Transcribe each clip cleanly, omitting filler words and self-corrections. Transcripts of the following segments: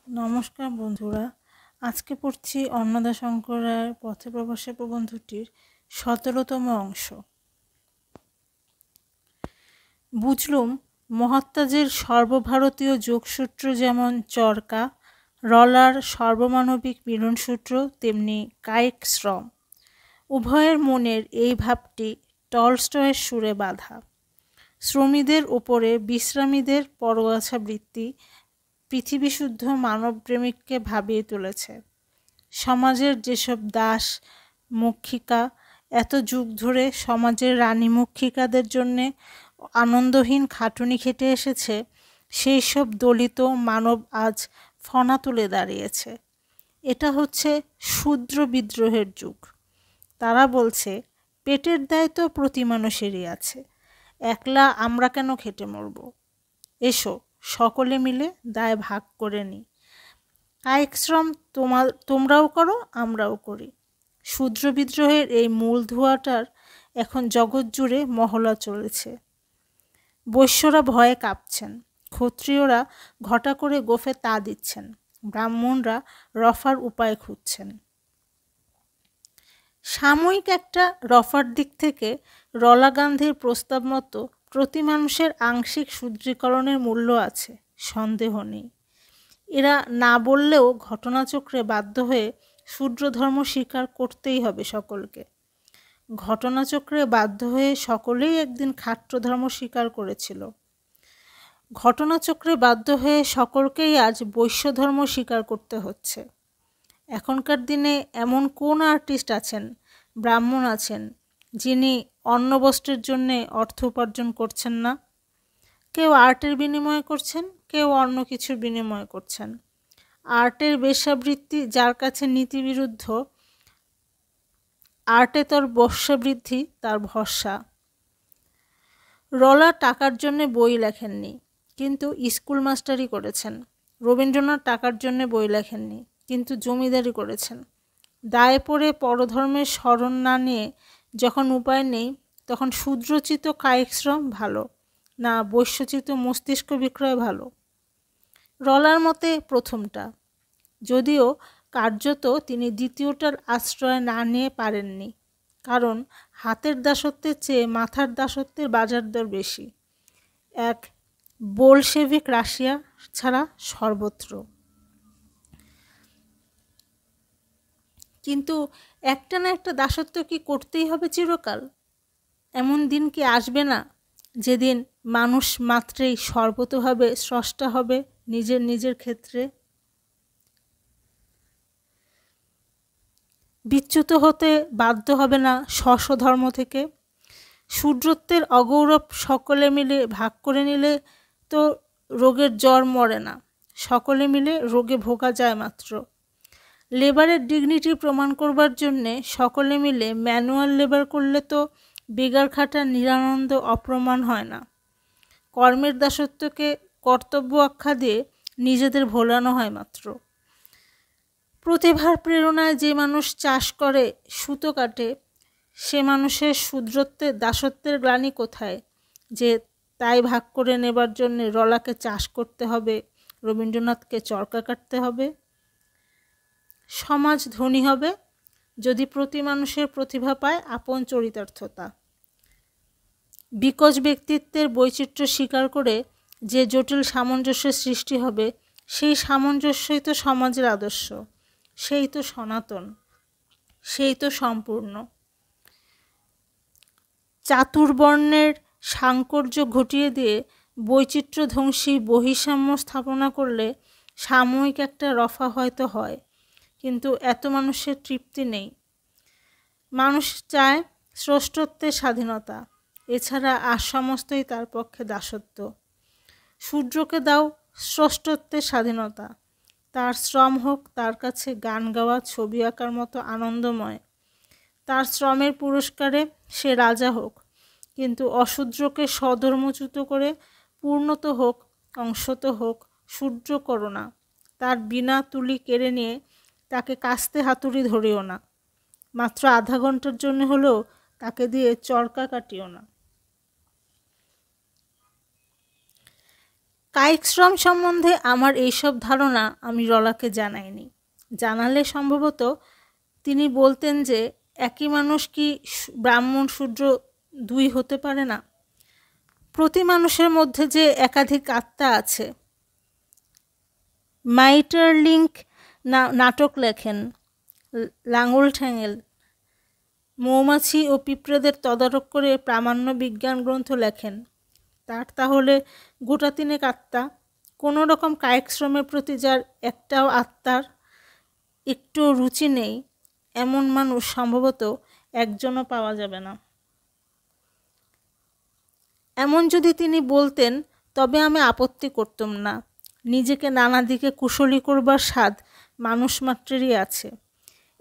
নমস্কার বন্ধুরা, আজকে পড়ছি অন্নদা শঙ্কর রায়ের পথে প্রবাসে প্রবন্ধটির 17তম অংশ। বুঝলুম মহাত্মাজির সর্বভারতীয় যোগসূত্র যেমন চরকা, রলার সর্বমানবিক মিলনসূত্র তেমনি কায়িক শ্রম। উভয়ের মনের এই ভাবটি টলস্টয়ের সুরে বাঁধা। শ্রমীদের ওপরে বিশ্রামীদের পরগাছা বৃত্তি পৃথিবীশুদ্ধ মানবপ্রেমিককে ভাবিয়ে তুলেছে। সমাজের যেসব দাস মক্ষিকা এত যুগ ধরে সমাজের রানী মক্ষিকাদের জন্যে আনন্দহীন খাটুনি খেটে এসেছে, সেই সব দলিত মানব আজ ফনা তুলে দাঁড়িয়েছে। এটা হচ্ছে শূদ্র বিদ্রোহের যুগ। তারা বলছে পেটের দায় তো প্রতি মানুষেরই আছে, একলা আমরা কেন খেটে মরব? এসো সকলে মিলে দায় ভাগ করে নিই। কায়িক শ্রম তোমরাও করো, আমরাও করি। শূদ্র বিদ্রোহের এই মূল ধোঁয়াটার এখন জগৎ জুড়ে মহলা চলেছে। বৈশ্যরা ভয়ে কাঁপছেন, ক্ষত্রিয়রা ঘটা করে গোফে তা দিচ্ছেন, ব্রাহ্মণরা রফার উপায় খুঁজছেন। সাময়িক একটা রফার দিক থেকে রলা গান্ধীর প্রস্তাব মতো প্রতি মানুষের আংশিক শুদ্রীকরণের মূল্য আছে, সন্দেহ নেই। এরা না বললেও ঘটনাচক্রে বাধ্য হয়ে শূদ্র ধর্ম স্বীকার করতেই হবে সকলকে। ঘটনাচক্রে বাধ্য হয়ে সকলেই একদিন খাট্ট ধর্ম স্বীকার করেছিল। ঘটনাচক্রে বাধ্য হয়ে সকলকেই আজ বৈশ্য ধর্ম স্বীকার করতে হচ্ছে। এখনকার দিনে এমন কোন আর্টিস্ট আছেন, ব্রাহ্মণ আছেন, যিনি অন্ন বস্ত্রের জন্যে অর্থ উপার্জন করছেন না? কেউ আর্টের বিনিময়ে করছেন, কেউ অন্য কিছুর বিনিময়ে করছেন। আর্টের বেশ্যাবৃত্তি যার কাছে নীতিবিরুদ্ধ, আর্টে তোর বর্ষাবৃদ্ধি তার ভরসা। রলা টাকার জন্যে বই লেখেননি, কিন্তু স্কুল মাস্টারি করেছেন। রবীন্দ্রনাথ টাকার জন্যে বই লেখেননি, কিন্তু জমিদারি করেছেন। দায়ে পড়ে পরধর্মের শরণ না নিয়ে যখন উপায় নেই, তখন শূদ্রচিত কায়িক শ্রম ভালো না বৈশ্যচিত মস্তিষ্ক বিক্রয় ভালো? রলার মতে প্রথমটা, যদিও কার্যত তিনি দ্বিতীয়টার আশ্রয় না নিয়ে পারেননি, কারণ হাতের দাসত্বের চেয়ে মাথার দাসত্বের বাজার দর বেশি, এক বোলশেভিক রাশিয়া ছাড়া সর্বত্র। কিন্তু একটা না একটা দাসত্ব কি করতেই হবে চিরকাল? এমন দিন কি আসবে না যেদিন মানুষ মাত্রেই সর্বতোভাবে স্রষ্টা হবে নিজের নিজের ক্ষেত্রে? বিচ্যুত হতে বাধ্য হবে না স্ব ধর্ম থেকে? শূদ্রত্বের অগৌরব সকলে মিলে ভাগ করে নিলে তো রোগের জ্বর মরে না, সকলে মিলে রোগে ভোগা যায় মাত্র। লেবারের ডিগনিটি প্রমাণ করবার জন্যে সকলে মিলে ম্যানুয়াল লেবার করলে তো বেগার খাটা নিরানন্দ অপ্রমাণ হয় না। কর্মের দাসত্বকে কর্তব্য আখ্যা দিয়ে নিজেদের ভোলানো হয় মাত্র। প্রতিভার প্রেরণায় যে মানুষ চাষ করে, সুতো কাটে, সে মানুষের শূদ্রত্বের দাসত্বের গ্লানি কোথায় যে তাই ভাগ করে নেবার জন্যে রলাকে চাষ করতে হবে, রবীন্দ্রনাথকে চরকা কাটতে হবে? সমাজ ধনী হবে যদি প্রতি মানুষের প্রতিভা পায় আপন চরিতার্থতা। বিকজ ব্যক্তিত্বের বৈচিত্র্য স্বীকার করে যে জটিল সামঞ্জস্যের সৃষ্টি হবে, সেই সামঞ্জস্যই তো সমাজের আদর্শ, সেই তো সনাতন, সেই তো সম্পূর্ণ। চাতুর্বর্ণের সাংকর্য ঘটিয়ে দিয়ে বৈচিত্র্যধ্বংসী বহিঃসাম্য স্থাপনা করলে সাময়িক একটা রফা হয়তো হয়, কিন্তু এত মানুষের তৃপ্তি নেই। মানুষ চায় স্রষ্টত্বের স্বাধীনতা, এছাড়া আর সমস্তই তার পক্ষে দাসত্ব। শূদ্রকে দাও স্রষ্টত্বের স্বাধীনতা, তার শ্রম হোক তার কাছে গান গাওয়া, ছবি আঁকার মতো আনন্দময়। তার শ্রমের পুরস্কারে সে রাজা হোক, কিন্তু অশূদ্রকে স্বধর্মচ্যুত করে পূর্ণত হোক, অংশত হোক, শূদ্র করো না। তার বিনা তুলি কেড়ে নিয়ে তাকে কাস্তে হাতুড়ি ধরিও না, মাত্র আধা ঘন্টার জন্য হলেও তাকে দিয়ে চরকা কাটিও না। কায়িকশ্রম সম্বন্ধে আমার এইসব ধারণা আমি রলাকে জানাইনি। জানালে সম্ভবত তিনি বলতেন যে একই মানুষ কি ব্রাহ্মণ শূদ্র দুই হতে পারে না? প্রতি মানুষের মধ্যে যে একাধিক আত্মা আছে। মাইটারলিঙ্ক নাটক লেখেন, লাঙল ঠ্যাঙেল মৌমাছি ও পিঁপড়েদের তদারক করে প্রামাণ্য বিজ্ঞান গ্রন্থ লেখেন। তার তাহলে গোটা তিনেক আত্মা। কোনো রকম কায়িক শ্রমের প্রতি যার একটাও আত্মার একটু রুচি নেই, এমন মানুষ সম্ভবত একজনও পাওয়া যাবে না। এমন যদি তিনি বলতেন তবে আমি আপত্তি করতাম না। নিজেকে নানা দিকে কুশলী করবার স্বাদ মানুষ মাত্রেরই আছে।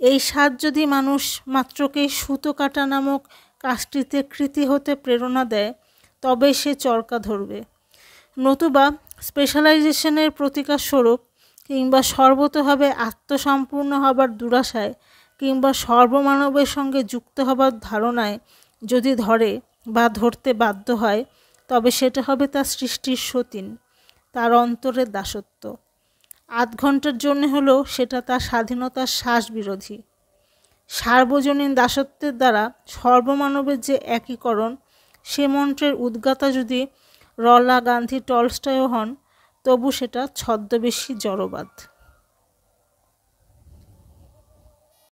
এই স্বাদ যদি মানুষ মাত্রকেই সুতো কাটা নামক কাজটিতে কৃতী হতে প্রেরণা দেয়, তবে সে চরকা ধরবে। নতুবা স্পেশালাইজেশনের প্রতিকারস্বরূপ কিংবা সর্বতোভাবে আত্মসম্পূর্ণ হবার দুরাশায় কিংবা সর্বমানবের সঙ্গে যুক্ত হবার ধারণায় যদি ধরে বা ধরতে বাধ্য হয়, তবে সেটা হবে তার সৃষ্টির সতীন, তার অন্তরের দাসত্ব। আধ ঘন্টার জন্য হলেও সেটা তার স্বাধীনতার শ্বাস বিরোধী। সার্বজনীন দাসত্বের দ্বারা সর্বমানবের যে একীকরণ, সে মন্ত্রের উদ্গাতা যদি রলা, গান্ধী, টলস্টয়ও হন, তবু সেটা ছদ্মবেশী জড়বাদ।